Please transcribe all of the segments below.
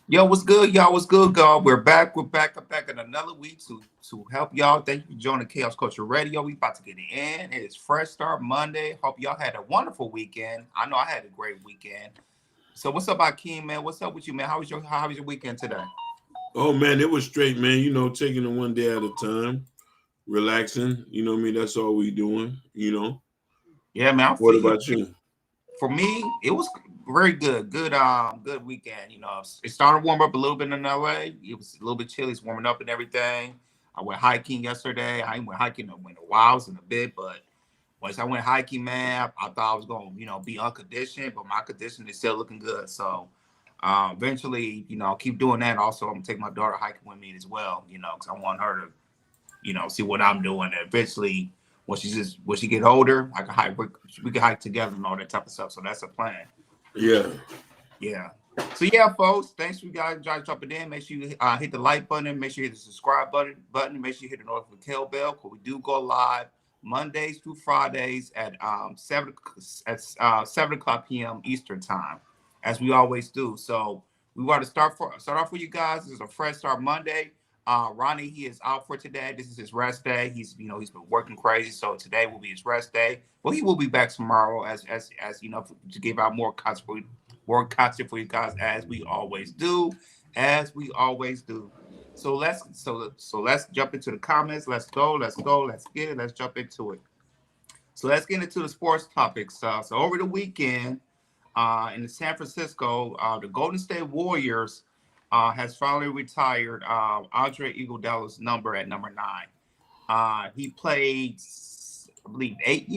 Yo, what's good, y'all? What's good, y'all? We're back. I'm back in another week to help y'all. Thank you for joining Chaos Culture Radio. We about to get it in. It is Fresh Start Monday. Hope y'all had a wonderful weekend. I know I had a great weekend. So, what's up, Akeem, man? What's up with you, man? How was your weekend today? Oh man, it was straight, man. Taking it one day at a time, relaxing. You know what I mean? That's all we doing. Yeah, man, I What feel you. about you? For me, it was very good. Good weekend. It started to warm up a little bit in LA. It was a little bit chilly. It's warming up and everything. I went hiking yesterday. I ain't went hiking in a while, in a bit, but once I went hiking, man, I thought I was gonna, be unconditioned, but my condition is still looking good. So eventually, I'll keep doing that. Also, I'm gonna take my daughter hiking with me as well, because I want her to, see what I'm doing. And eventually, when she get older, I can hike. We can hike together and all that type of stuff. So that's a plan. Yeah. Yeah. So yeah, folks. Thanks for you guys jumping in. Make sure you hit the like button. Make sure you hit the subscribe button. Make sure you hit the notification bell because we do go live Mondays through Fridays at 7 o'clock p.m. Eastern time, as we always do. So we want to start off with you guys. This is a fresh start Monday. Ronnie, he is out for today. This is his rest day. He's been working crazy, so today will be his rest day. Well, he will be back tomorrow as to give out more content for you guys as we always do, as we always do. So let's jump into the comments. Let's get it. Let's jump into it. So let's get into the sports topics. So over the weekend, in San Francisco, the Golden State Warriors has finally retired Andre Iguodala's number at number 9. He played, I believe, 8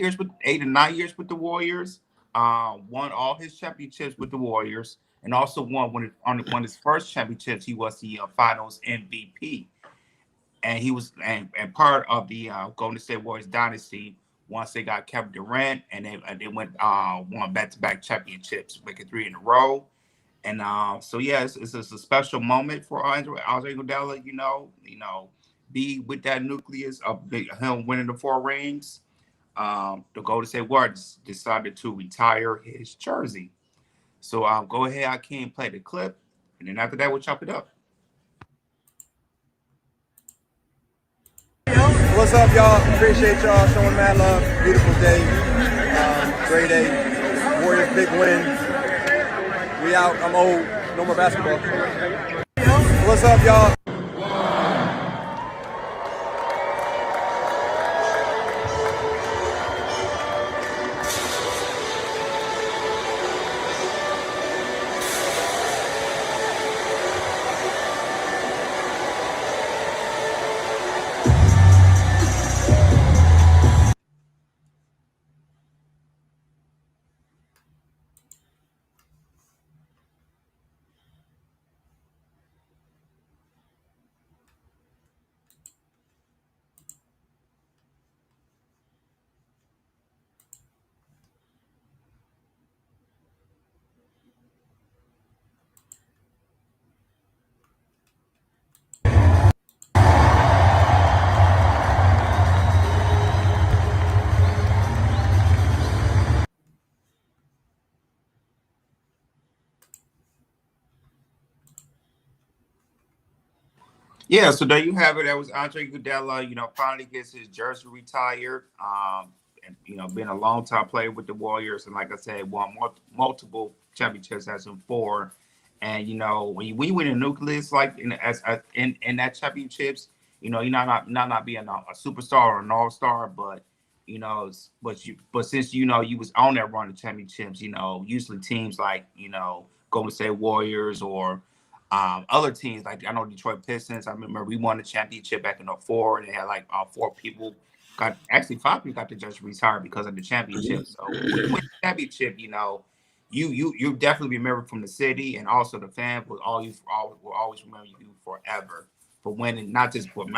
or 9 years with the Warriors. Won all his championships with the Warriors, and also won his first championships. He was the Finals MVP, and he was and part of the Golden State Warriors dynasty. Once they got Kevin Durant, and they went won back-to-back championships, making 3 in a row. And so yeah, it's a special moment for Andre Iguodala. Be with that nucleus of him winning the 4 rings. The Golden State Warriors decided to retire his jersey. So go ahead, I can play the clip, and then after that, we'll chop it up. What's up, y'all? Appreciate y'all showing mad love. Beautiful day. Great day. Warriors big win. We out. I'm old. No more basketball. What's up, y'all? Yeah, so there you have it. That was Andre Iguodala. Finally gets his jersey retired. And been a long time player with the Warriors, and like I said, won multiple championships as in 4. And when you win a nucleus like in that championships, you're not being a superstar or an all star, but since you was on that run of championships, usually teams like Golden State Warriors or other teams like I know Detroit Pistons. I remember we won the championship back in '04, and they had like 4 people actually 5 people got the jersey retired because of the championship. So when you win the championship, you definitely remember from the city, and also the fans will always remember you forever for winning not just one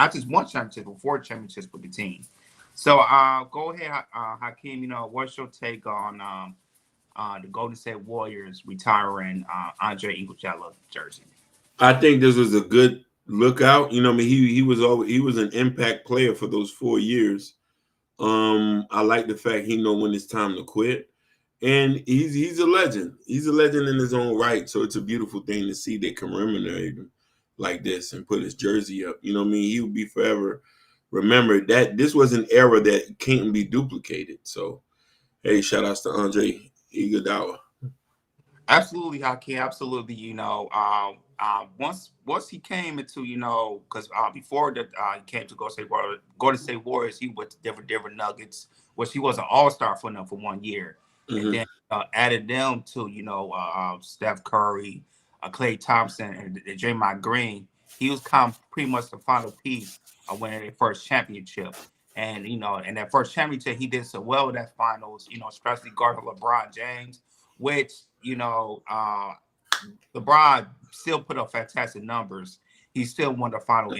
championship, but 4 championships with the team. So go ahead, Hakeem. What's your take on the Golden State Warriors retiring Andre Iguodala jersey? I think this was a good lookout. I mean, he was an impact player for those 4 years. I like the fact he know when it's time to quit. And he's a legend. He's a legend in his own right. So it's a beautiful thing to see they commemorate him like this and put his jersey up. You know what I mean? He will be forever remembered. That this was an era that can't be duplicated. So, hey, shout outs to Andre Iguodala. Absolutely, Hakeem. Absolutely. Once he came into, because before that he came to Golden State Warriors, he went to Denver Nuggets, which he was an all-star for them for 1 year, and then added them to Steph Curry, Klay Thompson, and Draymond Green. He was kind of pretty much the final piece of winning their first championship. And in that first championship, he did so well in that finals. Especially guarding LeBron James, which LeBron still put up fantastic numbers. He still won the finals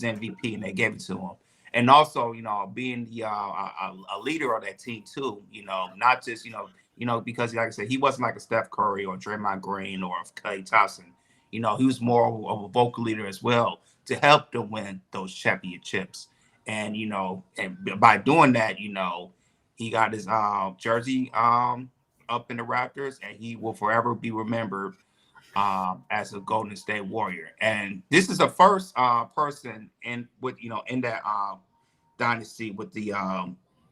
MVP, and they gave it to him. And also, being a leader of that team too. Not just because, like I said, he wasn't like a Steph Curry or Draymond Green or Klay Thompson. He was more of a vocal leader as well to help them win those championships. And and by doing that, he got his jersey up in the Raptors, and he will forever be remembered as a Golden State Warrior. And this is the first person in that dynasty with the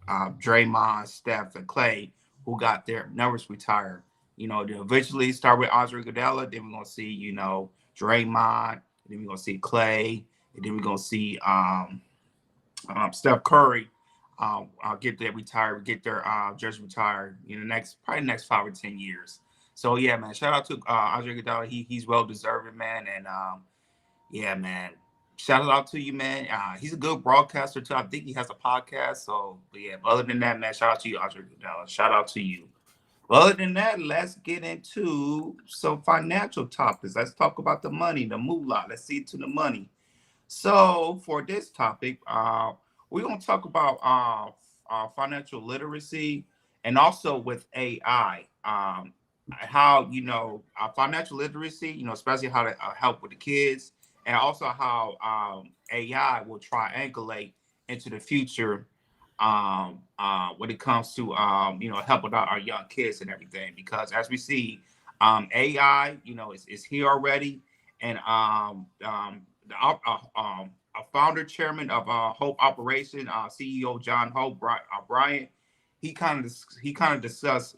Draymond, Steph, and Klay who got their numbers retired. They eventually start with Andre Iguodala, then we're gonna see Draymond, then we're gonna see Klay, and then we're gonna see Steph Curry get their jersey retired in the next 5 or 10 years. So yeah, man, shout out to Andre Iguodala. He's well deserving, man. And yeah, man, shout out to you, man. He's a good broadcaster too. I think he has a podcast. So yeah, other than that, man, shout out to you, Andre Iguodala. Shout out to you. Other than that, let's get into some financial topics. Let's talk about the money, the moolah. Let's see to the money. So for this topic, we're going to talk about financial literacy, and also with AI, how, financial literacy, especially how to help with the kids, and also how AI will triangulate into the future when it comes to, helping out our young kids and everything. Because as we see, AI, is here already. And a founder chairman of Hope Operation, CEO John Hope Bryant, he kind of discussed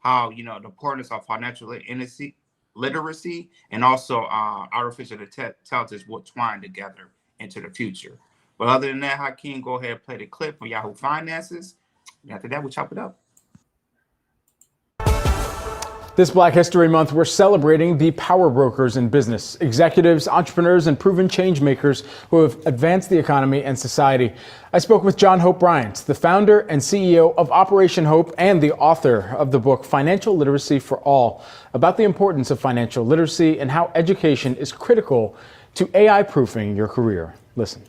how the importance of financial literacy and also artificial intelligence will twine together into the future. But other than that, Hakeem, go ahead and play the clip for Yahoo Finances. And after that, we'll chop it up. This Black History Month, we're celebrating the power brokers in business, executives, entrepreneurs, and proven change makers who have advanced the economy and society. I spoke with John Hope Bryant, the founder and CEO of Operation Hope and the author of the book Financial Literacy for All, about the importance of financial literacy and how education is critical to AI-proofing your career. Listen.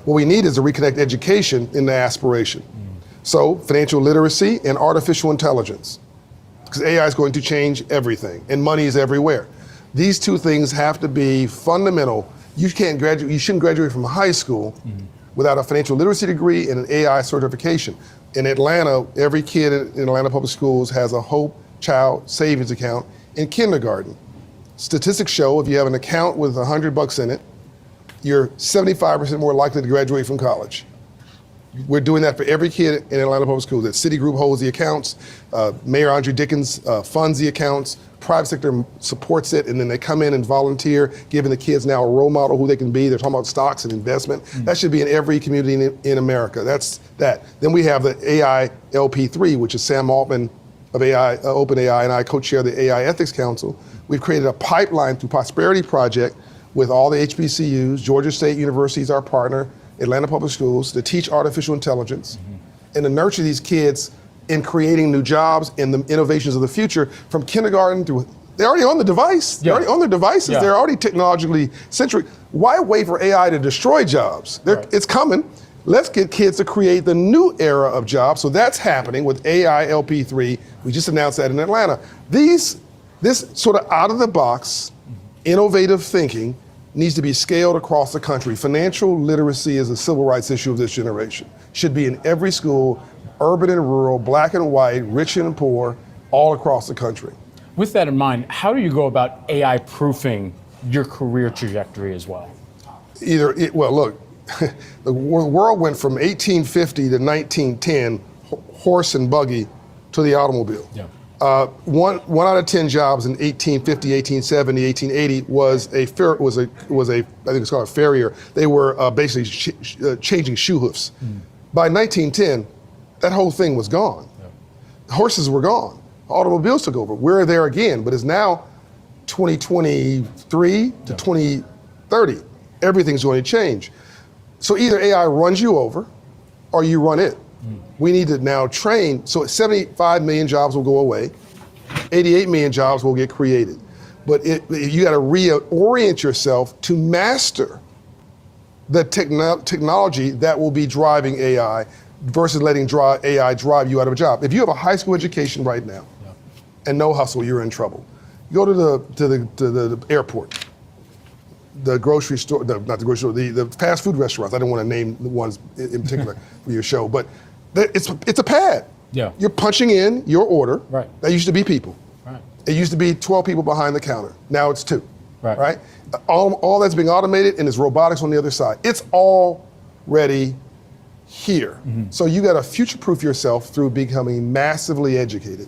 What we need is to reconnect education in the aspiration. So financial literacy and artificial intelligence. Because AI is going to change everything, and money is everywhere. These two things have to be fundamental. You shouldn't graduate from high school without a financial literacy degree and an AI certification. In Atlanta, every kid in Atlanta public schools has a Hope Child savings account in kindergarten. Statistics show if you have an account with $100 in it, you're 75% more likely to graduate from college. We're doing that for every kid in Atlanta public schools. That Citigroup holds the accounts, Mayor Andre Dickens funds the accounts, private sector supports it, and then they come in and volunteer, giving the kids now a role model who they can be. They're talking about stocks and investment. That should be in every community in America. That's that. Then we have the AI LP3, which is Sam Altman of AI, OpenAI, and I co-chair the AI Ethics Council. We've created a pipeline through Prosperity Project with all the HBCUs. Georgia State University is our partner, Atlanta Public Schools, to teach artificial intelligence and to nurture these kids in creating new jobs and the innovations of the future from kindergarten through. They're already on the device. They're already on their devices. Yeah. They're already technologically centric. Why wait for AI to destroy jobs? Right. It's coming. Let's get kids to create the new era of jobs. So that's happening with AI LP3. We just announced that in Atlanta. This sort of out of the box, innovative thinking needs to be scaled across the country. Financial literacy is a civil rights issue of this generation. Should be in every school, urban and rural, black and white, rich and poor, all across the country. With that in mind, how do you go about AI proofing your career trajectory as well? Well, look, the world went from 1850 to 1910, horse and buggy, to the automobile. Yeah. One out of 10 jobs in 1850, 1870, 1880 was I think it's called a farrier. They were basically changing shoe hoofs. By 1910, that whole thing was gone. Yeah. Horses were gone. Automobiles took over. We're there again, but it's now 2023 to 2030. Everything's going to change. So either AI runs you over or you run it. We need to now train, so 75 million jobs will go away, 88 million jobs will get created. But you got to reorient yourself to master the technology that will be driving AI versus letting AI drive you out of a job. If you have a high school education right now and no hustle, you're in trouble. You go to the airport, the grocery store, not the grocery store, the fast food restaurants. I don't want to name the ones in particular for your show, but it's a pad. Yeah. You're punching in your order. Right. That used to be people. Right. It used to be 12 people behind the counter. Now it's 2. Right. Right? All that's being automated, and there's robotics on the other side. It's already here. So you got to future-proof yourself through becoming massively educated.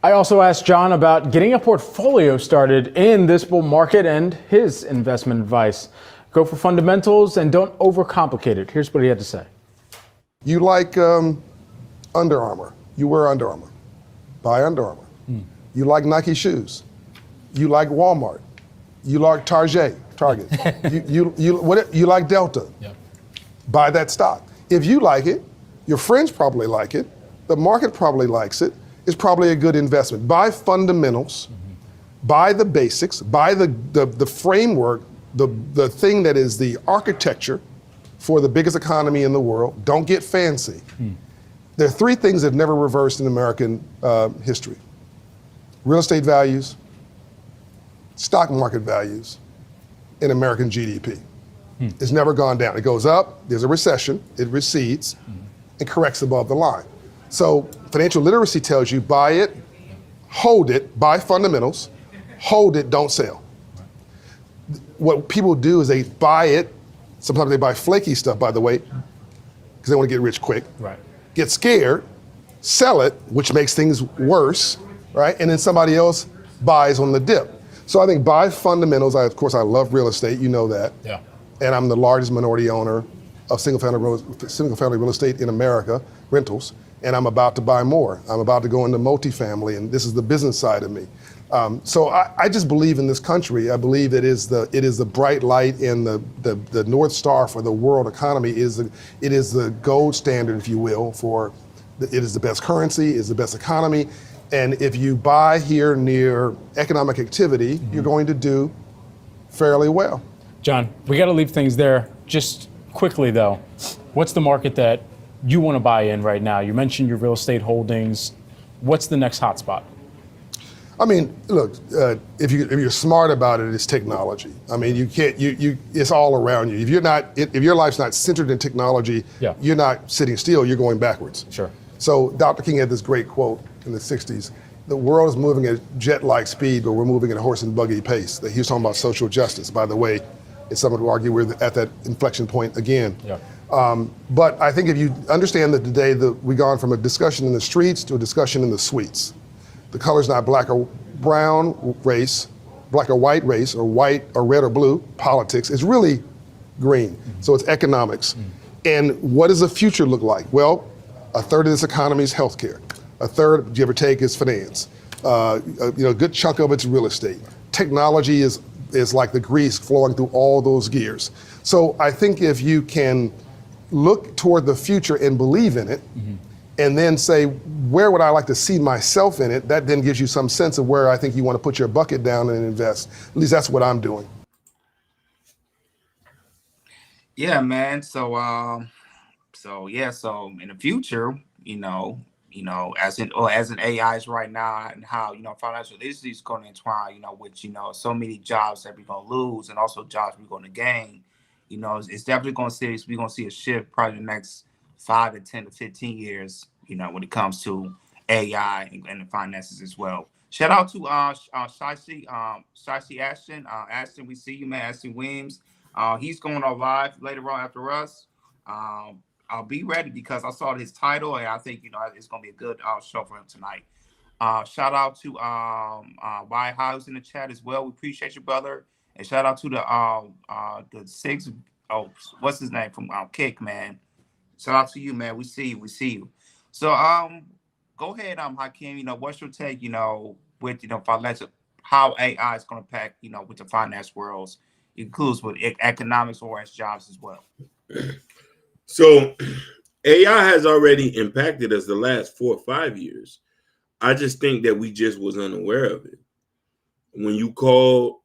I also asked John about getting a portfolio started in this bull market and his investment advice. Go for fundamentals and don't overcomplicate it. Here's what he had to say. You like Under Armour. You wear Under Armour. Buy Under Armour. You like Nike shoes. You like Walmart. You like Target. You like Delta. Yep. Buy that stock. If you like it, your friends probably like it. The market probably likes it. It's probably a good investment. Buy fundamentals. Buy the basics. Buy the framework, the thing that is the architecture for the biggest economy in the world. Don't get fancy. There are 3 things that have never reversed in American history. Real estate values, stock market values, and American GDP. It's never gone down. It goes up, there's a recession, it recedes, and corrects above the line. So financial literacy tells you buy it, hold it, buy fundamentals, hold it, don't sell. What people do is they buy it. Sometimes they buy flaky stuff, by the way, because they want to get rich quick. Right. Get scared, sell it, which makes things worse, right? And then somebody else buys on the dip. So I think buy fundamentals. Of course, I love real estate. You know that. Yeah. And I'm the largest minority owner of single-family real estate in America, rentals. And I'm about to buy more. I'm about to go into multifamily, and this is the business side of me. So I just believe in this country. I believe it is the bright light and the North Star for the world economy. It is the gold standard, if you will, it is the best currency, it is the best economy. And if you buy here near economic activity, you're going to do fairly well. John, we got to leave things there. Just quickly though, what's the market that you want to buy in right now? You mentioned your real estate holdings. What's the next hotspot? I mean, look, if you're smart about it, it's technology. I mean, you can't. It's all around you. If your life's not centered in technology, you're not sitting still. You're going backwards. Sure. So Dr. King had this great quote in the '60s: "The world is moving at jet-like speed, but we're moving at a horse and buggy pace." He was talking about social justice. By the way, it's someone would argue we're at that inflection point again. Yeah. But I think if you understand that today we've gone from a discussion in the streets to a discussion in the suites. The color's not black or brown race, black or white race, or white or red or blue politics. It's really green. So it's economics. And what does the future look like? Well, a third of this economy is healthcare. A third, give or take, is finance. A good chunk of it's real estate. Technology is like the grease flowing through all those gears. So I think if you can look toward the future and believe in it, and then say, where would I like to see myself in it? That then gives you some sense of where I think you want to put your bucket down and invest. At least that's what I'm doing. Yeah, man. So in the future, as in AIs right now, and how financial literacy is going to entwine, with so many jobs that we're going to lose, and also jobs we're going to gain. It's definitely going to see a shift probably in the next 5 to 10 to 15 years, when it comes to AI and the finances as well. Shout out to Shashi Ashton. Ashton, we see you, man. Ashton Williams. He's going on live later on after us. I'll be ready because I saw his title and I think it's gonna be a good show for him tonight. Shout out to White House in the chat as well. We appreciate you, brother. And shout out to the six. Oh, what's his name from Kick, man. Shout out to you, man. We see you. We see you. So go ahead, Hakeem. What's your take? With financial, how AI is going to impact with the finance worlds, includes with economics or as jobs as well. So AI has already impacted us the last 4 or 5 years. I just think that we just was unaware of it. When you call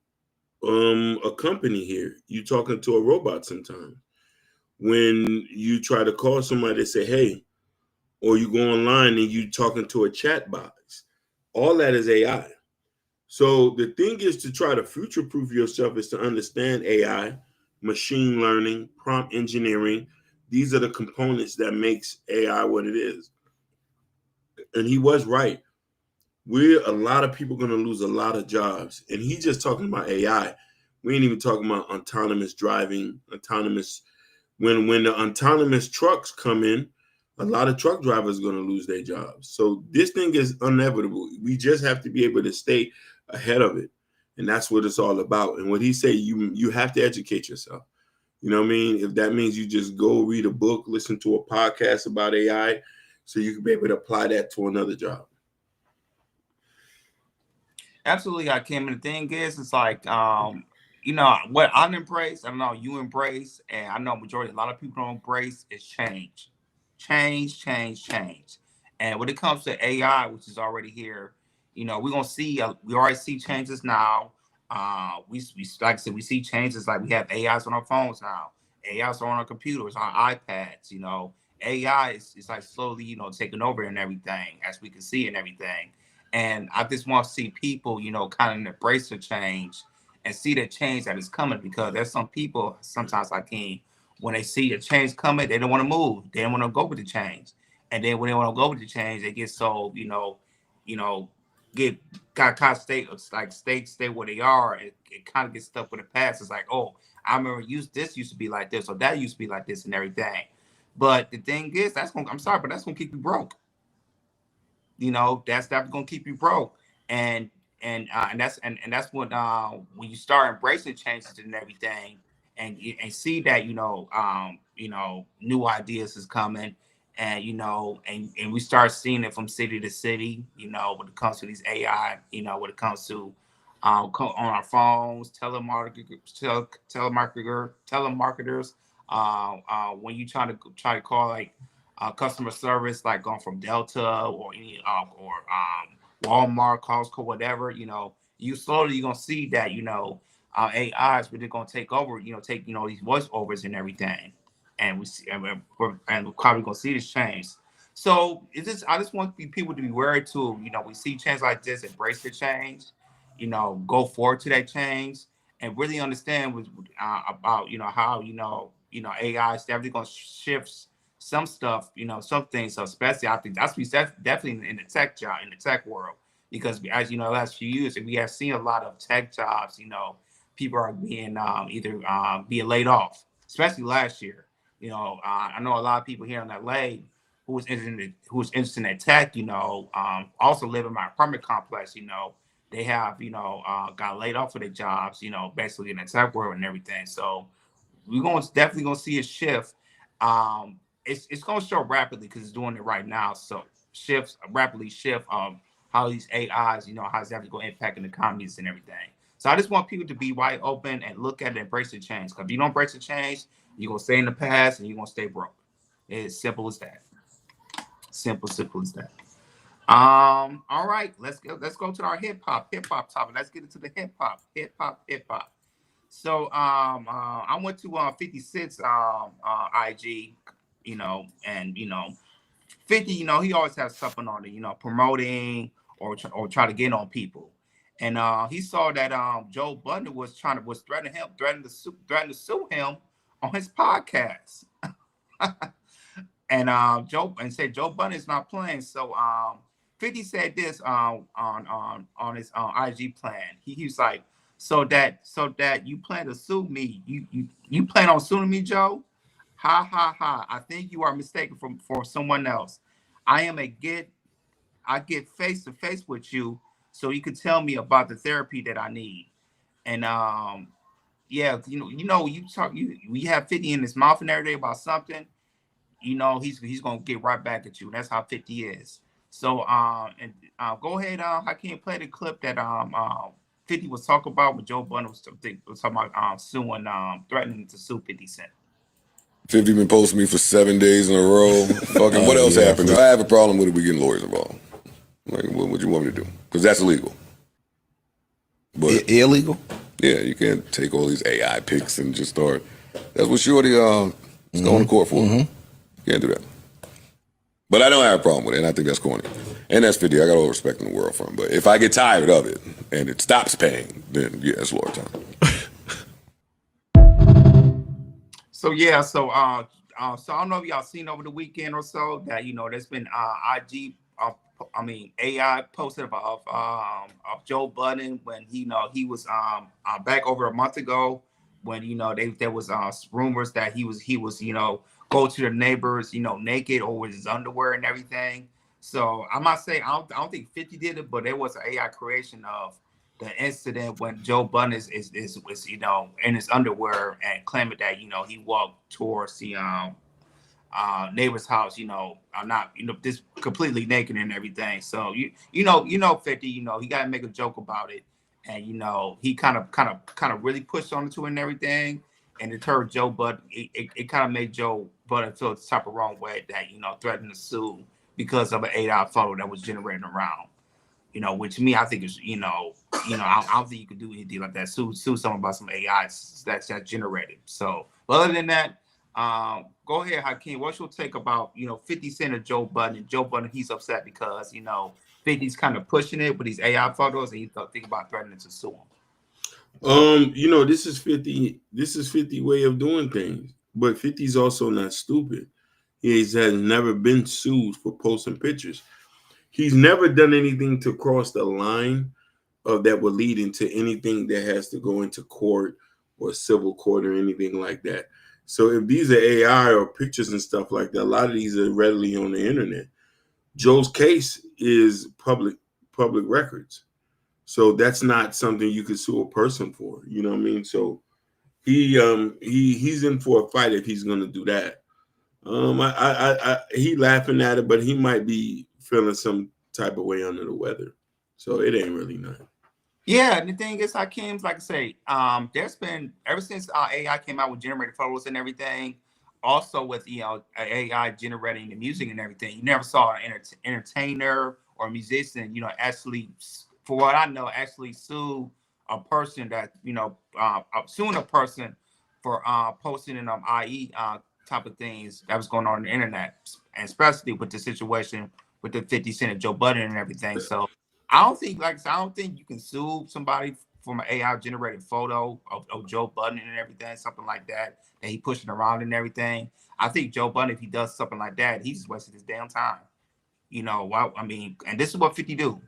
a company here, you talking to a robot sometimes. When you try to call somebody to say, hey, or you go online and you talking to a chat box, all that is AI. So the thing is to try to future-proof yourself is to understand AI, machine learning, prompt engineering. These are the components that makes AI what it is. And he was right. A lot of people going to lose a lot of jobs. And he's just talking about AI. We ain't even talking about autonomous driving, when the autonomous trucks come in, a lot of truck drivers are going to lose their jobs. So this thing is inevitable. We just have to be able to stay ahead of it. And that's what it's all about. And what he said, you have to educate yourself. You know what I mean? If that means you just go read a book, listen to a podcast about AI, so you can be able to apply that to another job. Absolutely, Hakeem. And the thing is, it's like, what I embrace, I know you embrace, and I know a lot of people don't embrace is change. Change. And when it comes to AI, which is already here, we're gonna see. We already see changes now. We like I said, we see changes like we have AIs on our phones now. AIs on our computers, our iPads. AI is like slowly, taking over and everything, as we can see and everything. And I just want to see people, kind of embrace the change and see the change that is coming, because there's some people sometimes when they see the change coming, they don't want to move. They don't want to go with the change. And then when they want to go with the change, they get so, got kind of stay where they are. It kind of gets stuck with the past. It's like, oh, I remember this used to be like this, or that used to be like this and everything. But the thing is, I'm sorry, but that's gonna keep you broke. That's definitely gonna keep you broke. And that's what when you start embracing changes and everything, and see that new ideas is coming, and and we start seeing it from city to city, when it comes to these AI, when it comes to on our phones, telemarketers, when you try to call like customer service, like going from Delta or any or Walmart, Costco, whatever, you slowly you're gonna see that AI is really gonna take over, take these voiceovers and everything, and we're probably gonna see this change. So I just want people to be wary too. We see change like this, embrace the change, go forward to that change, and really understand about how AI is definitely gonna shift some stuff, some things. So especially, I think that's definitely in the tech world, because as the last few years, we have seen a lot of tech jobs. People are being either being laid off, especially last year. I know a lot of people here in LA who was interested in tech. Also live in my apartment complex. They have got laid off for their jobs. Basically in the tech world and everything. So we're definitely gonna see a shift. It's going to show rapidly because it's doing it right now. So rapidly shift how these AIs, how it's actually going to impact in the economies and everything. So I just want people to be wide open and look at it and embrace the change. Because if you don't embrace the change, you're going to stay in the past and you're going to stay broke. It's simple as that. Simple as that. All right, let's go to our hip hop topic. Let's get into the hip hop. So I went to 50 Cent's IG, and 50, he always has something on it, promoting or try to get on people. And he saw that Joe Budden was threatening to sue him on his podcast. And said Joe Budden is not playing. So 50 said this on his IG plan. He was like, so that you plan to sue me. You plan on suing me, Joe? Ha ha ha. I think you are mistaken for someone else. I get face to face with you so you can tell me about the therapy that I need. And yeah, we have 50 in his mouth and everything about something, he's gonna get right back at you. That's how 50 is. So go ahead, Hakeem, play the clip that 50 was talking about with Joe Budden was talking about suing, threatening to sue 50 Cent. 50 been posting me for 7 days in a row. Fucking what else happened? I have a problem with it. We getting lawyers involved. Like, what would you want me to do? Because that's illegal. But illegal? Yeah, you can't take all these AI pics and just start. That's what Shorty is going to court for. Can't do that. But I don't have a problem with it, and I think that's corny. And that's 50. I got all the respect in the world for him. But if I get tired of it and it stops paying, then yeah, it's lawyer time. So yeah, so I don't know if y'all seen over the weekend or so that there's been AI posted of Joe Budden when he was back over a month ago when there was rumors that he was go to the neighbors naked or with his underwear and everything. So I must say I don't think 50 did it, but there was an AI creation of the incident when Joe Budden is in his underwear and claiming that he walked towards the neighbor's house, not just completely naked and everything. So 50, he got to make a joke about it, and he kind of really pushed on it and everything, and it turned Joe Budden. It kind of made Joe Budden feel the type of wrong way that threatened to sue because of an 8-hour photo that was generated around. Which to me, I think is, I don't think you could do anything like that. Sue someone about some AI that's generated. So, but other than that, go ahead, Hakeem. What's your take about 50 Cent and Joe Budden? And Joe Budden, he's upset because 50's kind of pushing it with these AI photos, and he's thinking about threatening to sue him. This is 50. This is 50 way of doing things, but 50's also not stupid. He has never been sued for posting pictures. He's never done anything to cross the line of that would lead into anything that has to go into court or civil court or anything like that. So if these are AI or pictures and stuff like that, a lot of these are readily on the internet. Joe's case is public records. So that's not something you could sue a person for. You know what I mean? So he's in for a fight if he's going to do that. He laughing at it, but he might be feeling some type of way under the weather. So it ain't really nothing. Yeah, and the thing is, Hakeem, like I say, there's been ever since AI came out with generated photos and everything, also with AI generating the music and everything. You never saw an entertainer or a musician, actually, for what I know, actually sue a person that suing a person for posting in IE type of things that was going on the internet, and especially with the situation with the 50 Cent and Joe Budden and everything. So I don't think you can sue somebody from an AI generated photo of Joe Budden and everything, something like that he pushing around and everything. I think Joe Budden, if he does something like that, he's just wasting his damn time. And this is what 50 do.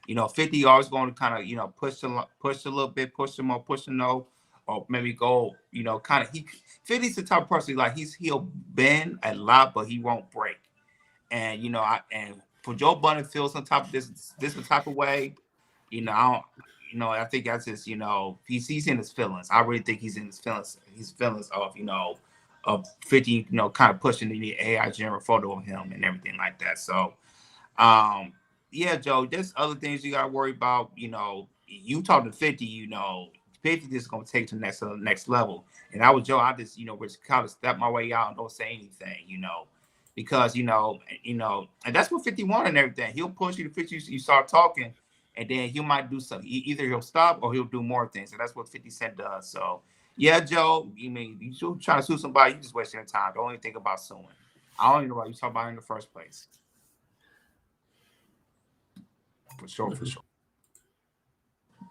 50 always going to kind of push a little bit, push some more, push a no, or maybe go 50's the type of person like he'll bend a lot, but he won't break. And and for Joe Budden to feel some type of this type of way, I think that's just he's in his feelings. I really think he's in his feelings. His feelings of 50, kind of pushing the AI generated photo of him and everything like that. So, yeah, Joe, there's other things you got to worry about. You talk to 50, 50 just gonna take to the next level. And I was Joe, I just just kind of step my way out and don't say anything, because and that's what 50 want and everything. He'll push you to 50. You start talking, and then he might do something. Either he'll stop or he'll do more things. And that's what 50 Cent does. So yeah, Joe, you trying to sue somebody, you just wasting your time. Don't even think about suing. I don't even know why you talk about it in the first place. For sure.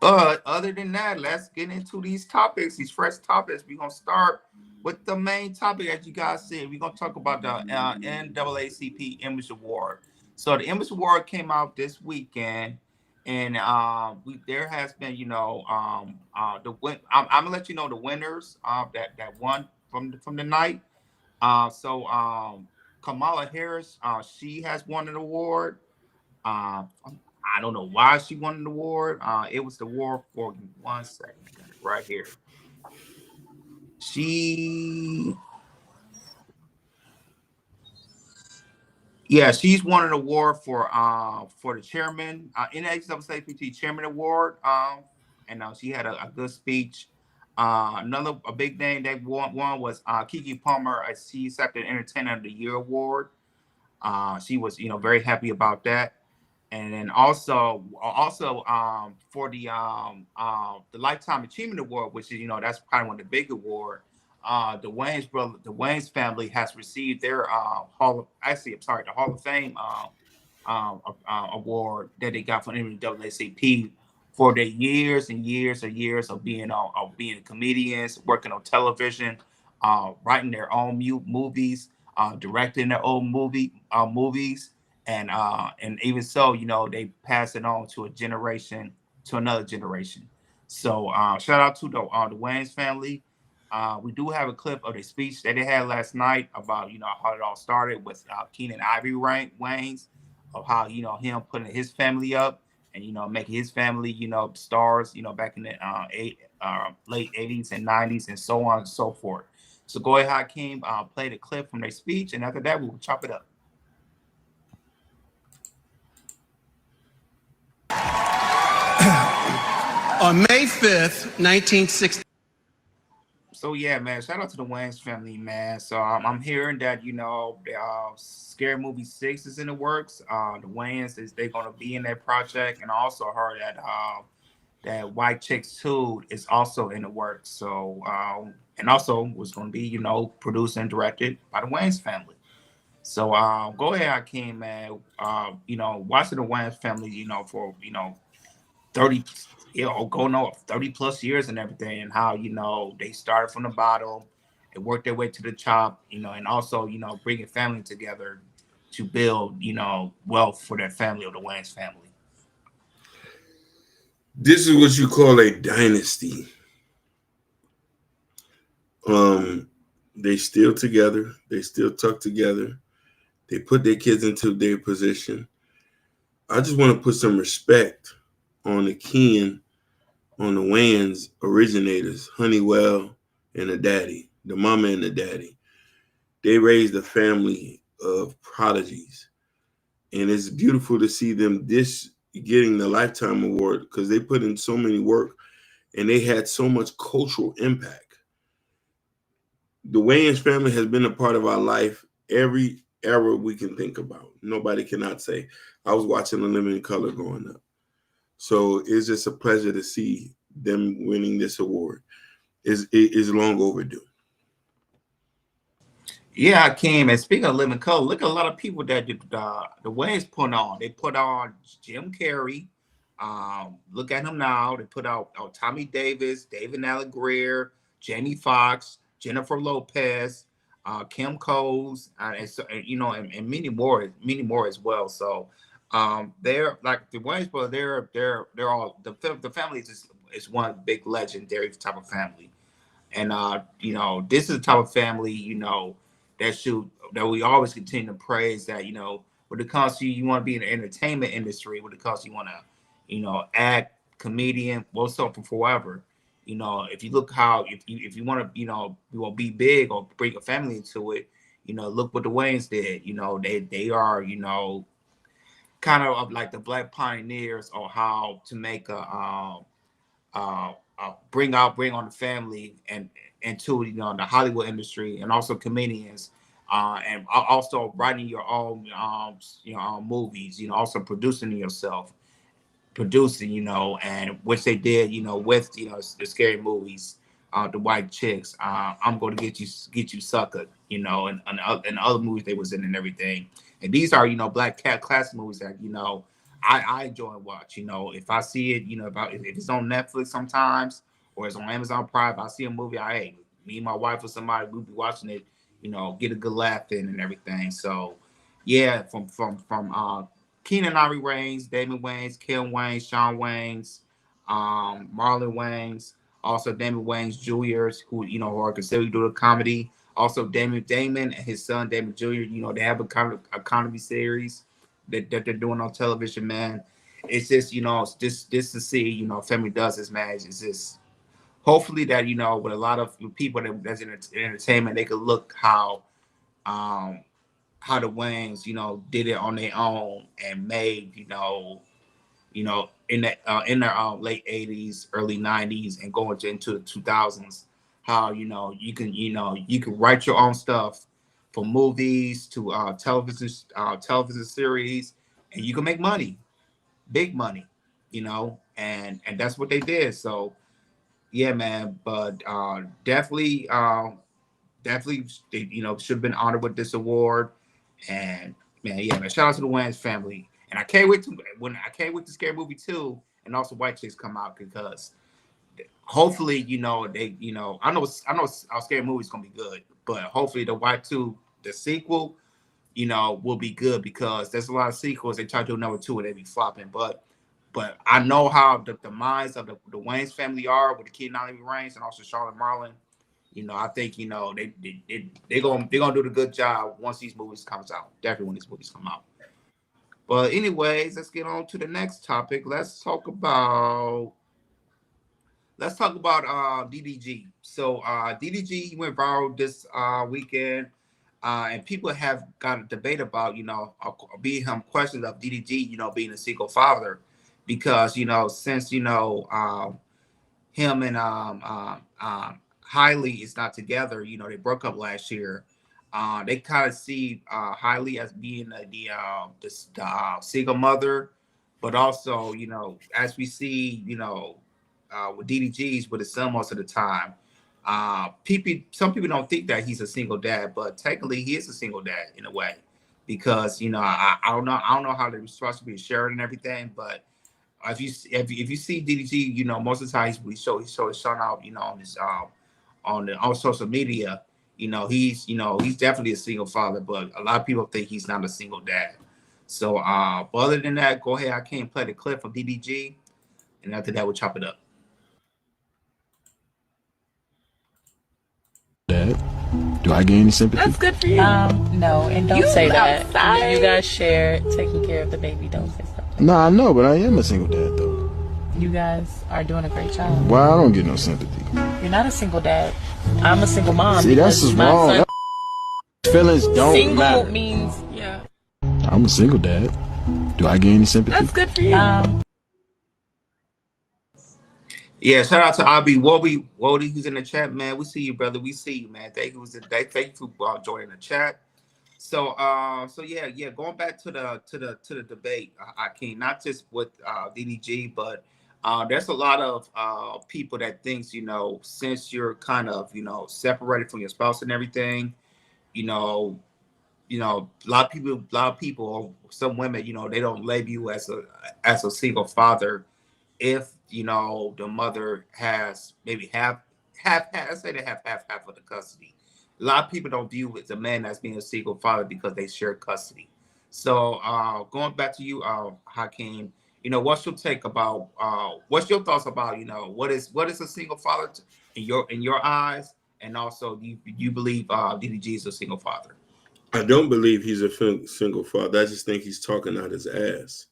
But other than that, let's get into these topics, these fresh topics. We're gonna start with the main topic, as you guys said, we're gonna talk about the NAACP Image Award. So the Image Award came out this weekend, and there has been, I'm gonna let you know the winners that won from the night. Kamala Harris, she has won an award. I don't know why she won an award. It was the award for 1 second, I got it right here. She Yeah, she's won an award for the chairman, NAACP Chairman Award. And she had a good speech. Another a big name that won was Keke Palmer. She accepted Entertainer of the Year award. She was very happy about that. And then also for the Lifetime Achievement Award, which is that's probably one of the big award. The Wayans family has received their the Hall of Fame award that they got from the NAACP for their years and years and years of being comedians, working on television, writing their own movies, directing their own movies, and even so, they pass it on to another generation. So shout out to the Wayans family. We do have a clip of the speech that they had last night about how it all started with Keenan Ivory Wayans, of how him putting his family up and making his family stars back in the late 80s and 90s and so on and so forth. So go ahead, Hakeem, play the clip from their speech, and after that we'll chop it up. On May 5th, 1960. So yeah, man, shout out to the Wayans family, man. So I'm hearing that Scary Movie 6 is in the works. The Wayans they're gonna be in that project, and I also heard that White Chicks 2 is also in the works. So and also was gonna be produced and directed by the Wayans family. So go ahead, Hakeem, man. Watching the Wayans family, for 30 going on 30 plus years and everything, and how they started from the bottom and worked their way to the top, and also bringing family together to build wealth for their family, or the Wayans family. This is what you call a dynasty. They still together, they still tuck together, they put their kids into their position. I just want to put some respect on the kin, on the Wayans originators, Honeywell and the daddy, the mama and the daddy. They raised a family of prodigies. And it's beautiful to see them getting the Lifetime Award, because they put in so many work and they had so much cultural impact. The Wayans family has been a part of our life every era we can think about. Nobody cannot say, I was watching The Living Color growing up. So it's just a pleasure to see them winning this award. It is long overdue. Yeah, I came. And speaking of Living Color, look at a lot of people that the Wayans put on. They put on Jim Carrey. Look at him now. They put out Tommy Davis, David Allen Greer, Jamie Foxx, Jennifer Lopez, Kim Coles, and many more as well. So they're like the Wayans brothers. They're all the family is one big legendary type of family, and this is the type of family that we always continue to praise. That when it comes to you want to be in the entertainment industry, when it comes to you want to act, comedian, well, so for forever. If you look how if you want to you want to be big or bring a family into it, look what the Wayans did. They are kind of like the Black pioneers, or how to make bring on the family and into the Hollywood industry, and also comedians, and also writing your own movies, also producing yourself, and which they did, with the Scary Movies, the White Chicks, I'm going to get you sucker, and other movies they was in and everything. And these are Black cat classic movies that I enjoy and watch. If I see it, if it's on Netflix sometimes, or it's on Amazon Prime, if I see a movie, me and my wife or somebody, we'll be watching it, get a good laugh in and everything. So yeah, from Keenan Ivory Wayans, Damon Wayans, Kim Wayans, Sean Wayans, Marlon Wayans, also Damon Wayans Jr., who are considered doing comedy. Also Damon and his son Damon Jr., they have a comedy series that they're doing on television, man. It's just, just to see, Family Does this, man. It's just hopefully that, with a lot of people that's in entertainment, they could look how the Wayans, did it on their own and made, in their late 80s, early 90s, and going into the 2000s, how you can write your own stuff, from movies to television series, and you can make money, big money, and that's what they did. So yeah, man, but definitely they, should have been honored with this award. And man, yeah, man, shout out to the Wayans family. And I can't wait to Scary Movie 2 and also White Chicks come out, because hopefully, I know our Scary Movie's gonna be good, but hopefully the White 2, the sequel, will be good, because there's a lot of sequels they try to do number 2 and they be flopping. But I know how the minds of the Wayans family are with the Keenan Ivory Wayans and also Charlotte Marlon. I think they're gonna do the good job once these movies comes out. Definitely when these movies come out. But anyways, let's get on to the next topic. Let's talk about DDG. So DDG went viral this weekend, and people have got a debate about being questions of DDG being a single father, because since him and Hailey is not together. They broke up last year. They kind of see Hailey as being the single mother, but also as we see with DDGs with his son most of the time. Some people don't think that he's a single dad, but technically he is a single dad in a way, because I don't know how the responsibility is shared and everything, but if you see DDG, most of the time he's shown out on his on social media, he's definitely a single father, but a lot of people think he's not a single dad. So but other than that, go ahead. I can't play the clip from DDG, and after that we'll chop it up. Dad, do I get any sympathy? That's good for you. No, and don't say that. Outside. You guys share taking care of the baby. Don't say something. No, I know, but I am a single dad though. You guys are doing a great job. Why I don't get no sympathy? You're not a single dad. I'm a single mom. See, that's just wrong. Feelings don't single matter. Means, yeah. I'm a single dad. Do I get any sympathy? That's good for you. Yeah, shout out to Abi Wody, who's in the chat, man. We see you, brother. We see you, man. Thank you for joining the chat. So yeah. Going back to the debate, I can not just with DDG, but there's a lot of people that thinks since you're kind of separated from your spouse and everything, a lot of people, some women, they don't label you as a single father if the mother has maybe half. Let's say they have half of the custody. A lot of people don't view the man as being a single father because they share custody. So going back to you, Hakeem, what's your take about what's your thoughts about what is a single father in your eyes, and also do you believe DDG is a single father? I don't believe he's a single father. I just think he's talking out his ass.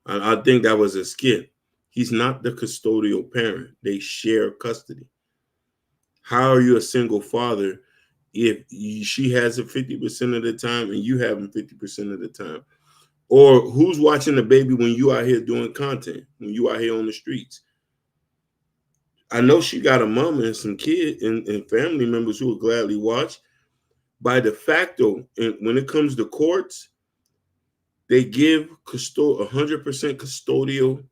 I think that was a skit. He's not the custodial parent. They share custody. How are you a single father if she has it 50% of the time and you have him 50% of the time? Or who's watching the baby when you out here doing content, when you out here on the streets? I know she got a mama and some kids and family members who will gladly watch. By de facto, when it comes to courts, they give 100% custodial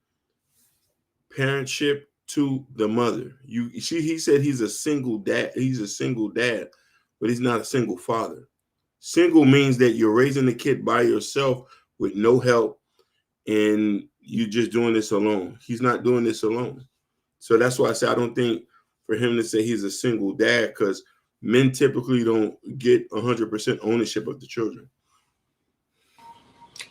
parentship to the mother. He said he's a single dad. He's a single dad, but he's not a single father. Single means that you're raising the kid by yourself with no help, and you're just doing this alone. He's not doing this alone. So that's why I say I don't think for him to say he's a single dad, because men typically don't get 100% ownership of the children.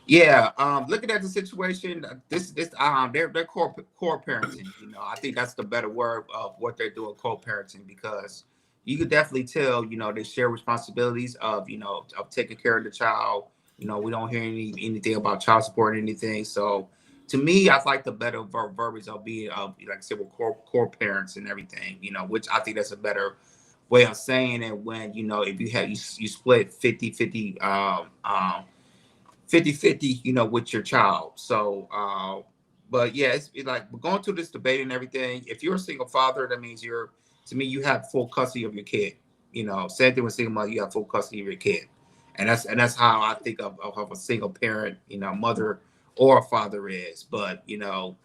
Yeah, looking at the situation, they're co-parenting. You know, I think that's the better word of what they're doing, co-parenting, because you could definitely tell, you know, they share responsibilities of, you know, of taking care of the child. You know, we don't hear anything about child support or anything. So to me, I like the better verbiage of being like I said, with core parents and everything, you know, which I think that's a better way of saying it. When, you know, if you have you split 50-50 50-50, you know, with your child. So but yeah, it's like we're going through this debate and everything. If you're a single father, that means to me, you have full custody of your kid. You know, same thing with single mother, you have full custody of your kid. And that's how I think of a single parent, you know, mother or father is. But, you know,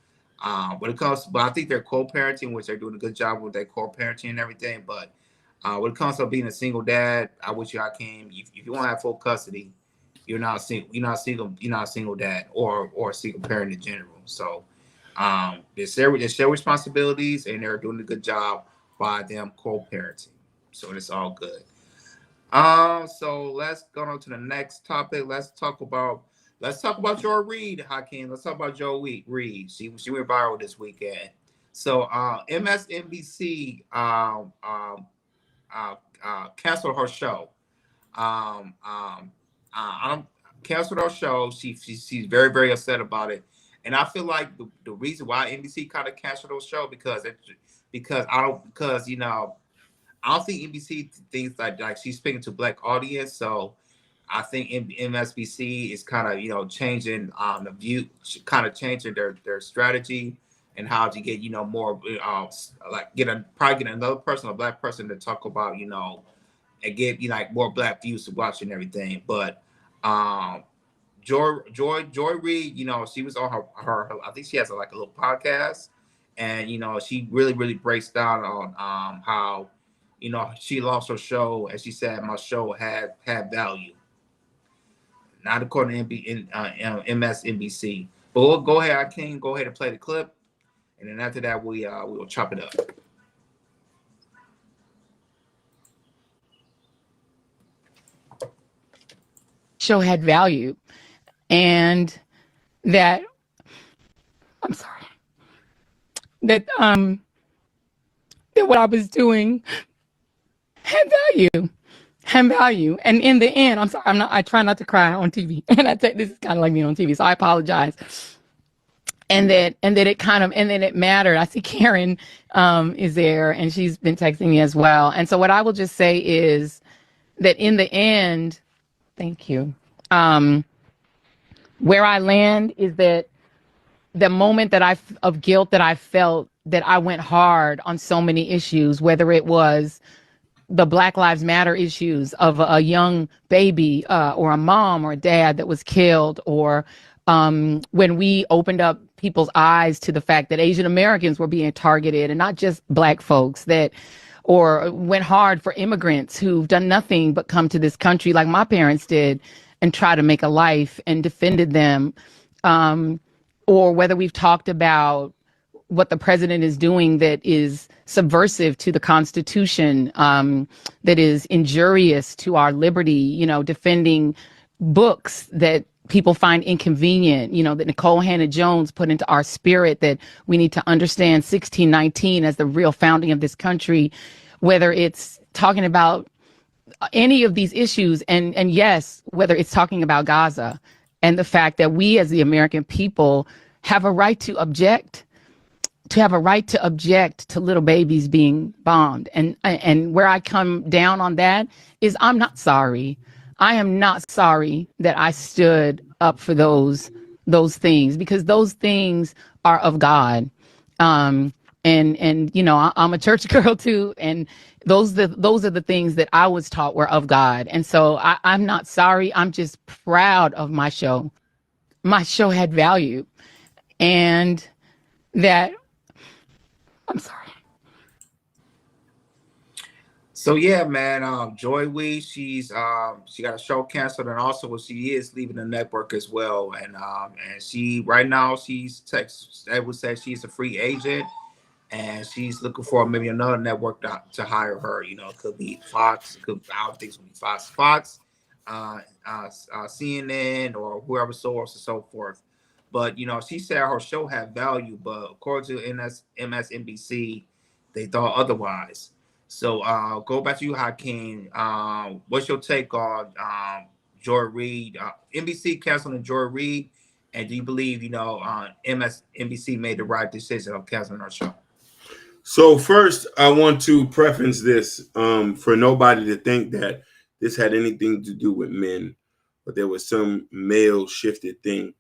when it comes, but I think they're co-parenting, which they're doing a good job with their co-parenting and everything. But when it comes to being a single dad, I wish I came. If you want to have full custody, you're not a single dad or a single parent in general. So they share responsibilities, and they're doing a good job by them co-parenting. So it's all good. So let's go on to the next topic. Let's talk about Joy Reid, Hakeem. Let's talk about Joy Reid. She went viral this weekend. So MSNBC canceled her show. Canceled her show. She's very, very upset about it. And I feel like the reason why NBC kind of canceled her show because you know, I don't think NBC thinks like she's speaking to Black audience. So I think MSNBC is kind of, you know, changing the view, kind of changing their strategy and how to get, you know, more like probably get another person, a Black person, to talk about, you know, and get, you know, like more Black views to watch and everything. But Joy Reid, you know, she was on her I think she has like a little podcast, and you know, she really breaks down on how, you know, she lost her show, and she said my show had value, not according to MSNBC. But we'll go ahead, I can go ahead and play the clip, and then after that we will chop it up. Show had value, and that that what I was doing had value. And in the end, I try not to cry on TV, and this is kind of like being on TV, so I apologize. And that it mattered. I see Karen is there, and she's been texting me as well. And so what I will just say is that in the end, thank you. Where I land is that the moment of guilt that I felt, that I went hard on so many issues, whether it was the Black Lives Matter issues of a young baby or a mom or a dad that was killed, or when we opened up people's eyes to the fact that Asian Americans were being targeted and not just Black folks, or went hard for immigrants who've done nothing but come to this country like my parents did and try to make a life and defended them, or whether we've talked about what the president is doing that is subversive to the Constitution, that is injurious to our liberty, you know, defending books that people find inconvenient, you know, that Nicole Hannah-Jones put into our spirit, that we need to understand 1619 as the real founding of this country, whether it's talking about any of these issues, and yes, whether it's talking about Gaza and the fact that we as the American people have a right to object to little babies being bombed. And where I come down on that is I'm not sorry. I am not sorry that I stood up for those things, because those things are of God. And you know, I'm a church girl too, and those are the things that I was taught were of God. And so I'm not sorry. I'm just proud of my show. My show had value, and that I'm sorry. So yeah, man, Joy Reid, she got a show canceled, and also she is leaving the network as well. And she right now I would say she's a free agent, and she's looking for maybe another network to hire her. You know, it could be Fox. I don't think it's gonna be Fox, CNN, or whoever source and so forth. But you know, she said her show had value, but according to MSNBC, they thought otherwise. So go back to you, Hakeem. What's your take on Joy Reid? NBC canceling Joy Reid, and do you believe MSNBC made the right decision of canceling her show? So first, I want to preface this for nobody to think that this had anything to do with men, but there was some male shifted thing.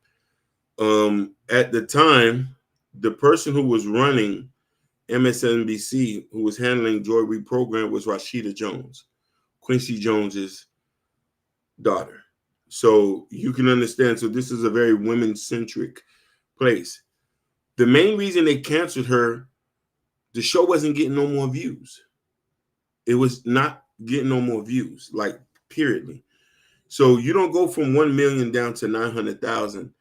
At the time, the person who was running MSNBC, who was handling Joy Reid program, was Rashida Jones, Quincy Jones's daughter. So you can understand. So this is a very women-centric place. The main reason they canceled her, the show wasn't getting no more views. It was not getting no more views, like periodly. So you don't go from 1 million down to 900,000,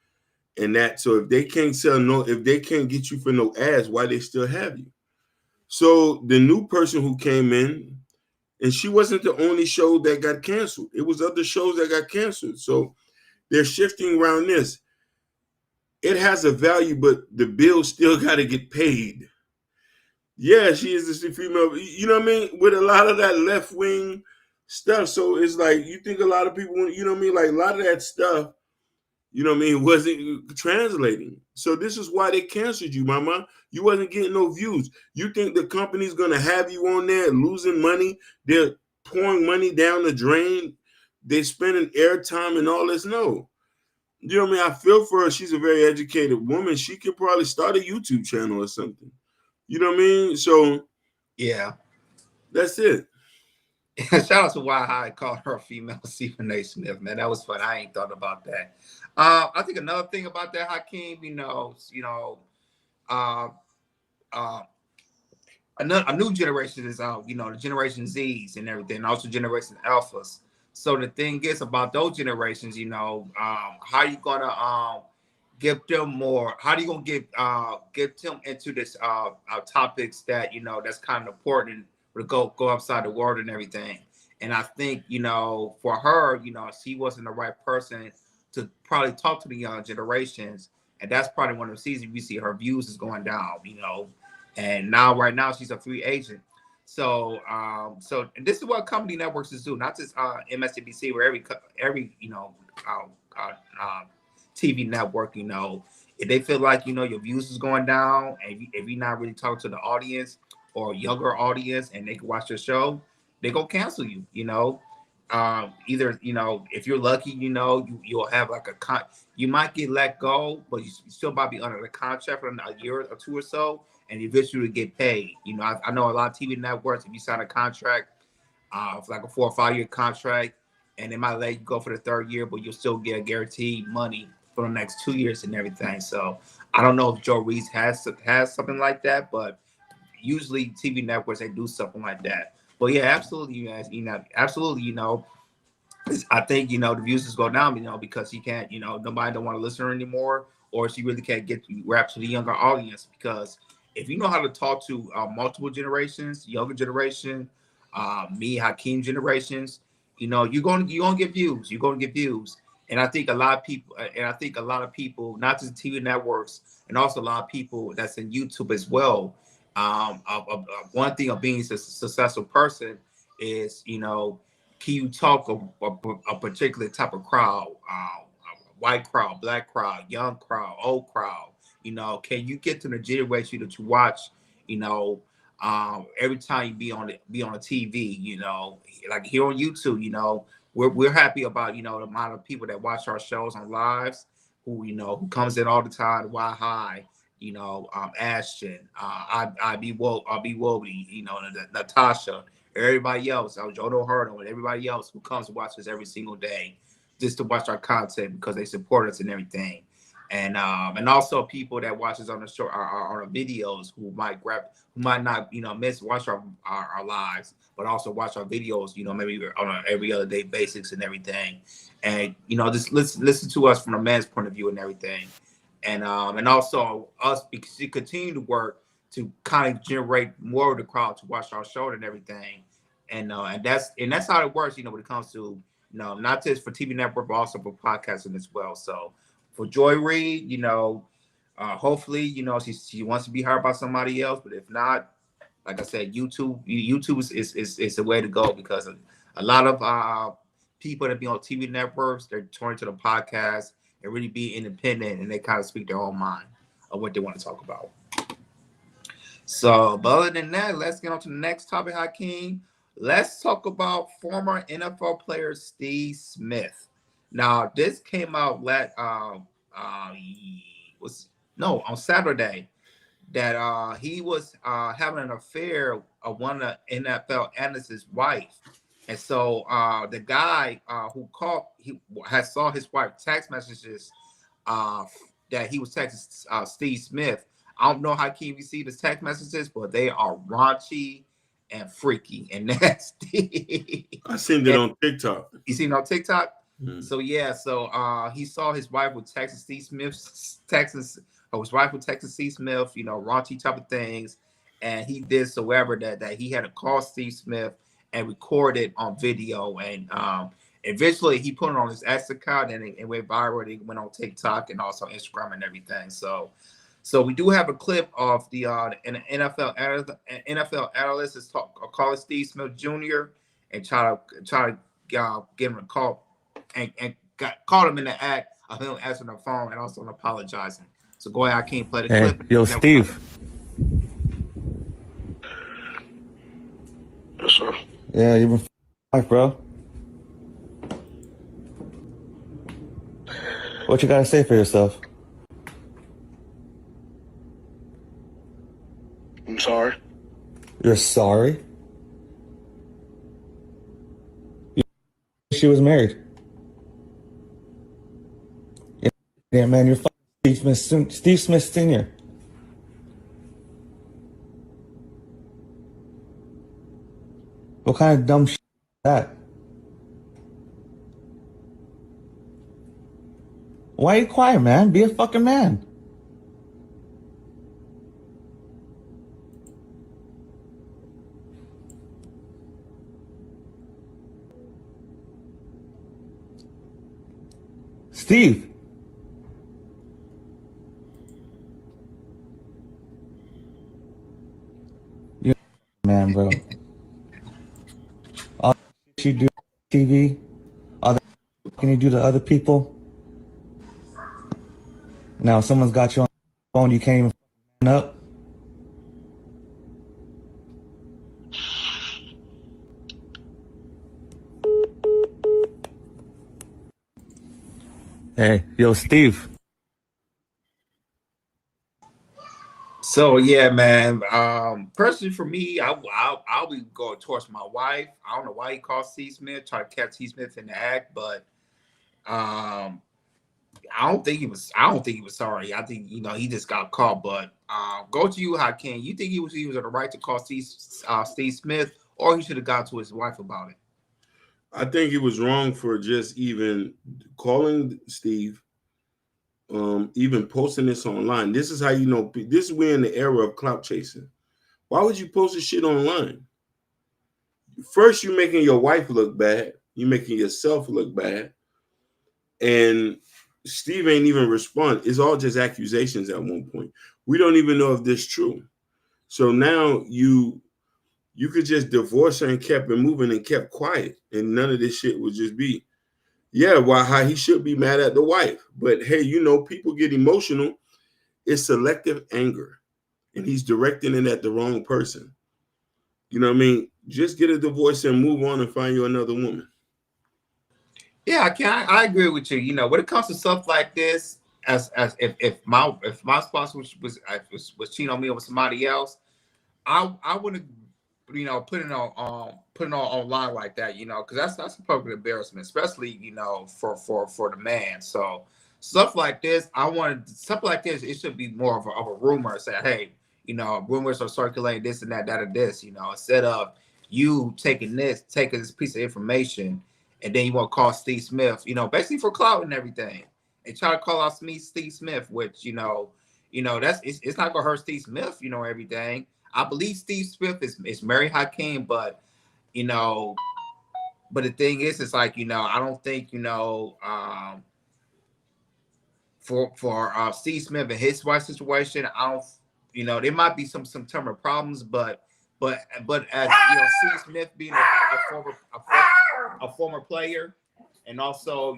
and that. So if they can't if they can't get you for no ads, why they still have you? So the new person who came in, and she wasn't the only show that got canceled. It was other shows that got canceled. So they're shifting around this. It has a value, but the bill still got to get paid. Yeah, she is a female. You know what I mean? With a lot of that left wing stuff. So it's like, you think a lot of people, you know what I mean? Like a lot of that stuff, you know what I mean, wasn't translating. So this is why they canceled you, mama. You wasn't getting no views. You think the company's going to have you on there losing money? They're pouring money down the drain. They're spending airtime and all this. No. You know what I mean? I feel for her. She's a very educated woman. She could probably start a YouTube channel or something. You know what I mean? So, yeah, that's it. Shout out to Why High called her a female Stephen A. Smith, man. That was fun. I ain't thought about that. I think another thing about that, Hakeem, a new generation is out, the Generation Zs and everything, and also Generation Alphas. So the thing is about those generations, how you gonna give them more? How do you gonna get them into this topics that that's kind of important to go outside the world and everything? And I think for her, she wasn't the right person to probably talk to the young generations, and that's probably one of the seasons we see her views is going down, and right now she's a free agent. So and this is what company networks do, not just MSNBC, where every TV network, if they feel like your views is going down, and if you're not really talking to the audience or younger audience, and they can watch your show, they go cancel you. Either if you're lucky, you'll have like you might get let go, but you still might be under the contract for a year or two or so, and eventually get paid. I know a lot of TV networks, if you sign a contract for like a 4 or 5 year contract, and they might let you go for the 3rd year, but you'll still get guaranteed money for the next 2 years and everything. So I don't know if Joe Reid has something like that, but usually TV networks, they do something like that. But yeah, absolutely, guys. Absolutely, I think the views just go down, because she can't, nobody don't want to listen to her anymore, or she really can't get wrap to the younger audience. Because if you know how to talk to multiple generations, younger generation, me, Hakeem generations, you're gonna get views. You're gonna get views. And I think a lot of people, not just TV networks, and also a lot of people that's in YouTube as well. One thing of being a successful person is, can you talk a particular type of crowd, white crowd, black crowd, young crowd, old crowd? Can you get to the generation that you watch? Every time you be on the TV, like here on YouTube, we're happy about the amount of people that watch our shows on lives, who comes in all the time. Why High, Ashton, I be Wobie, Natasha, everybody else, Jodo Hurdo, and everybody else who comes to watch us every single day just to watch our content because they support us and everything. And also people that watch us on the show, our videos, who might not watch our lives, but also watch our videos, maybe on an every other day basis and everything. And just listen to us from a man's point of view and everything. And also us, because you continue to work kind of generate more of the crowd to watch our show and everything. And that's how it works, when it comes to, not just for TV network, but also for podcasting as well. So for Joy Reid, hopefully, she wants to be heard by somebody else. But if not, like I said, YouTube is the way to go, because a lot of people that be on TV networks, they're turning to the podcast and really be independent, and they kind of speak their own mind of what they want to talk about. So, but other than that, let's get on to the next topic, Hakeem. Let's talk about former NFL player Steve Smith. Now, this came out on Saturday, that he was having an affair with one of the NFL analyst's wife. And so the guy who called, he has saw his wife text messages that he was texting Steve Smith. I don't know how can you see the text messages, but they are raunchy and freaky and nasty. I seen it on TikTok. You seen it on TikTok? Mm. So he saw his wife with texting Steve Smith, his wife would text Steve Smith, raunchy type of things, and he did that he had to call Steve Smith and record it on video, and eventually he put it on his X account, and it went viral. It went on TikTok and also Instagram and everything. So we do have a clip of the NFL analyst is calling Steve Smith Jr. and try to give him a call and caught him in the act of him answering the phone and also apologizing. So go ahead, I can't play the clip. Yo, Steve. Yes, sir. Yeah, you've been f***ing, bro. What you gotta say for yourself? I'm sorry. You're sorry? She was married. Yeah, man, you're Steve Smith Sr. What kind of dumb shit is that? Why are you quiet, man? Be a fucking man. Steve. You're a man, bro. All the shit you do on TV, all the can you do to other people? Now someone's got you on the phone, you can't even man up. Hey, yo, Steve. So yeah, man. Personally, for me, I'll be going towards my wife. I don't know why he called Steve Smith, try to catch Steve Smith in the act, but I don't think he was sorry. I think he just got caught. But go to you, Hakeem. You think he was on the right to call Steve Smith, or he should have gone to his wife about it? I think he was wrong for just even calling Steve, even posting this online. This is how this is we're in the era of clout chasing. Why would you post this shit online? First, you're making your wife look bad. You're making yourself look bad. And Steve ain't even respond. It's all just accusations at one point. We don't even know if this is true. So now you could just divorce her and kept it moving and kept quiet, and none of this shit would just be, how he should be mad at the wife. But hey, people get emotional. It's selective anger, and he's directing it at the wrong person. You know what I mean? Just get a divorce and move on and find you another woman. Yeah, I agree with you. When it comes to stuff like this, as if my spouse was cheating on me with somebody else, I wouldn't put it on online like that, because that's a public embarrassment, especially for the man. So stuff like this, it should be more of a rumor. Say, hey, rumors are circulating this and that or this, instead of you taking this piece of information and then you want to call Steve Smith, basically for clout and everything, and try to call out Steve Smith, which it's not gonna hurt Steve Smith, everything. I believe Steve Smith is married Hakeem, but you know, but the thing is, it's like, I don't think, for Steve Smith and his wife situation, I don't, there might be some terminal problems, but as Steve Smith being a former player, and also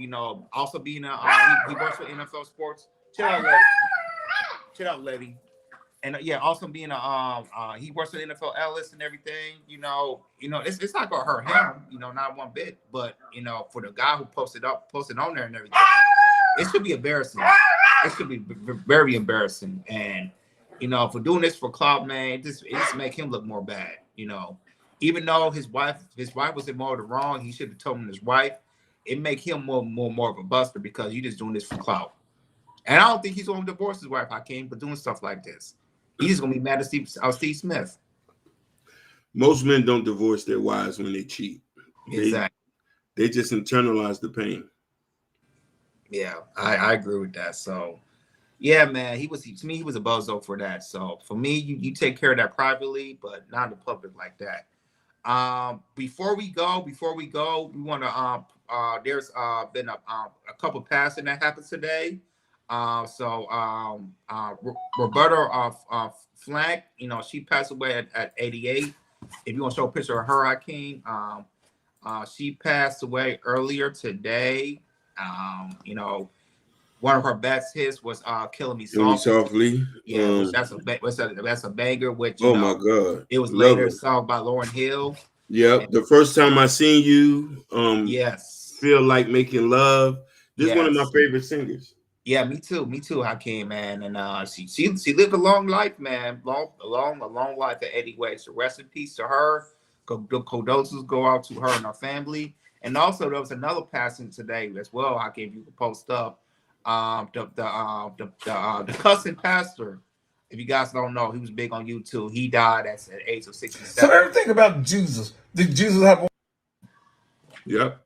also being he works for NFL sports. Chill out, lady. Chill out, lady. And yeah, also being he works with NFL analyst and everything. It's not gonna hurt him. Not one bit. But for the guy who posted on there and everything, it should be embarrassing. It should be very embarrassing. And for doing this for clout, man, it just make him look more bad. Even though his wife was in more of the wrong, he should have told him his wife. It make him more of a buster because you just doing this for clout. And I don't think he's going to divorce his wife, Hakeem, for doing stuff like this. He's going to be mad at Steve Smith. Most men don't divorce their wives when they cheat. Exactly. They just internalize the pain. Yeah, I agree with that. So, yeah, man, to me, he was a bozo for that. So, for me, you take care of that privately, but not in the public like that. Before we go, we want to there's been a couple passing that happened today. Roberta Flank, she passed away at 88. If you want to show a picture of her, Hakeem, she passed away earlier today. One of her best hits was "Killing Me Softly." Yeah, that's a banger. Which my God, it was later sung by Lauryn Hill. Yep, the first time I seen you, yes, Feel Like Making Love. This is one of my favorite singers. Yeah, me too, Hakeem, man. And she lived a long life, man. A long life at 80 ways. So rest in peace to her. Condolences go out to her and her family. And also there was another passing today as well, Hakeem, you can post up. The cussing pastor, if you guys don't know, he was big on YouTube. He died at the age of 67. So everything about Jesus, did Jesus have? Yep.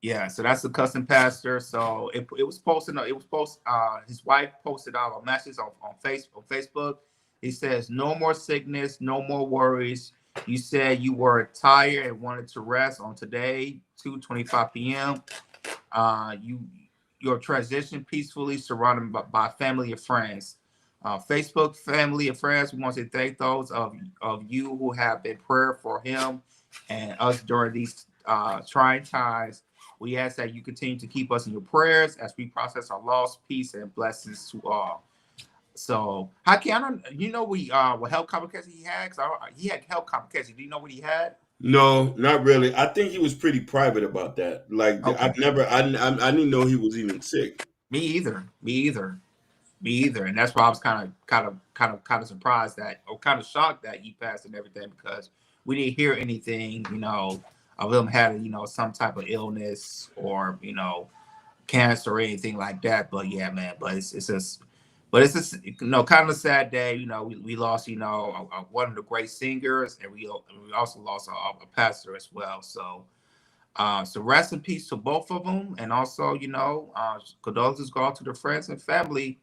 Yeah, so that's the cussing pastor. So it was posted. His wife posted out a message on Facebook. He says, "No more sickness, no more worries. You said you were tired and wanted to rest on today, 2:25 p.m. Your transition peacefully, surrounded by family and friends. Facebook family and friends, we want to thank those of you who have been prayer for him and us during these trying times. We ask that you continue to keep us in your prayers as we process our loss, peace, and blessings to all." So, Hakeem, what health complications he had? He had health complications. Do you know what he had? No, not really. I think he was pretty private about that. Like, okay. I didn't know he was even sick. Me either. And that's why I was kind of surprised that, or kind of shocked that he passed and everything, because we didn't hear anything, of him having, some type of illness or, cancer or anything like that. But yeah, man, it's just kind of a sad day. We lost, one of the great singers, and we also lost a pastor as well. So, so rest in peace to both of them, and also, condolences go out to their friends and family.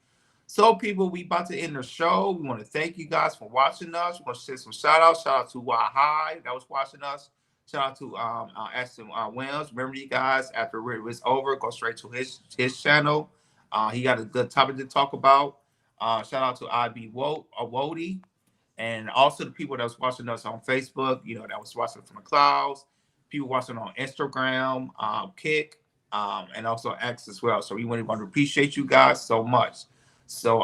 So, people, we about to end the show. We want to thank you guys for watching us. We want to send some shout outs. Shout out to Wahai that was watching us. Shout out to Ashton Williams. Remember, you guys, after it's over, go straight to his channel. He got a good topic to talk about. Shout out to IB Wody, and also the people that was watching us on Facebook, that was watching from the clouds, people watching on Instagram, Kick, and also X as well. So we want to appreciate you guys so much. So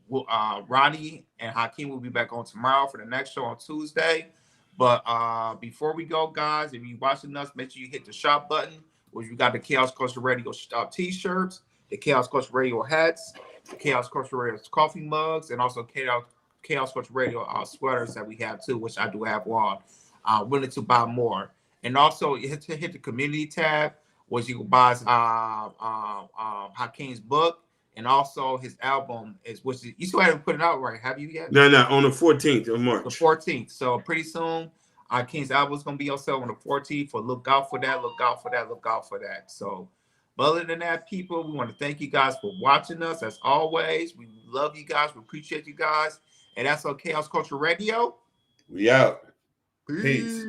Ronnie and Hakeem will be back on tomorrow for the next show on Tuesday. But before we go, guys, if you're watching us, make sure you hit the shop button, where you got the Chaos Culture Radio t-shirts, the Chaos Culture Radio hats, the Chaos Culture Radio coffee mugs, and also Chaos Culture Radio sweaters that we have too, which I do have on. Willing to buy more. And also hit the community tab, where you can buy Hakeem's book, and also his album you still haven't put it out, right? Have you yet? No, on the 14th of March. The 14th. So pretty soon, King's album is gonna be on sale on the 14th. So look out for that. So But other than that, people, we want to thank you guys for watching us as always. We love you guys. We appreciate you guys. And that's on Chaos Culture Radio. We out. Peace.